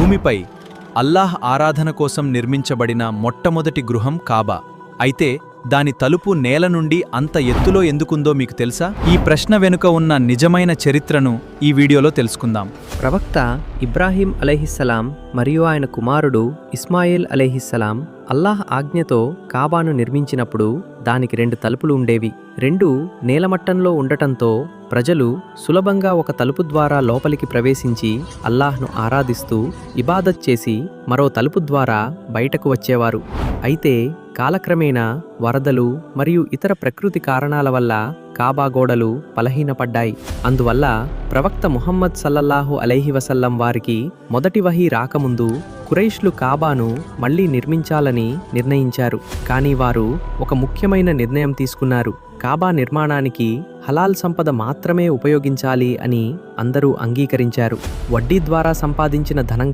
భూమిపై అల్లాహ్ ఆరాధన కోసం నిర్మించబడిన మొట్టమొదటి గృహం కాబా. అయితే దాని తలుపు నేల నుండి అంత ఎత్తులో ఎందుకుందో మీకు తెలుసా? ఈ ప్రశ్న వెనుక ఉన్న నిజమైన చరిత్రను ఈ వీడియోలో తెలుసుకుందాం. ప్రవక్త ఇబ్రాహీం అలైహిస్సలాం మరియు ఆయన కుమారుడు ఇస్మాయిల్ అలైహిస్సలాం అల్లాహ్ ఆజ్ఞతో కాబాను నిర్మించినప్పుడు దానికి 2 తలుపులు ఉండేవి. 2 నేలమట్టంలో ఉండటంతో ప్రజలు సులభంగా ఒక తలుపు ద్వారా లోపలికి ప్రవేశించి అల్లాహ్ను ఆరాధిస్తూ ఇబాదత్ చేసి మరో తలుపు ద్వారా బయటకు వచ్చేవారు. అయితే కాలక్రమేణా వరదలు మరియు ఇతర ప్రకృతి కారణాల వల్ల కాబా గోడలు బలహీనపడ్డాయి. అందువల్ల ప్రవక్త ముహమ్మద్ సల్లల్లాహు అలైహి వసల్లం వారికి మొదటి వహీ రాకముందు ఖురైష్లు కాబాను మళ్లీ నిర్మించాలని నిర్ణయించారు. కానీ వారు ఒక ముఖ్యమైన నిర్ణయం తీసుకున్నారు. కాబా నిర్మాణానికి హలాల్ సంపద మాత్రమే ఉపయోగించాలి అని అందరూ అంగీకరించారు. వడ్డీ ద్వారా సంపాదించిన ధనం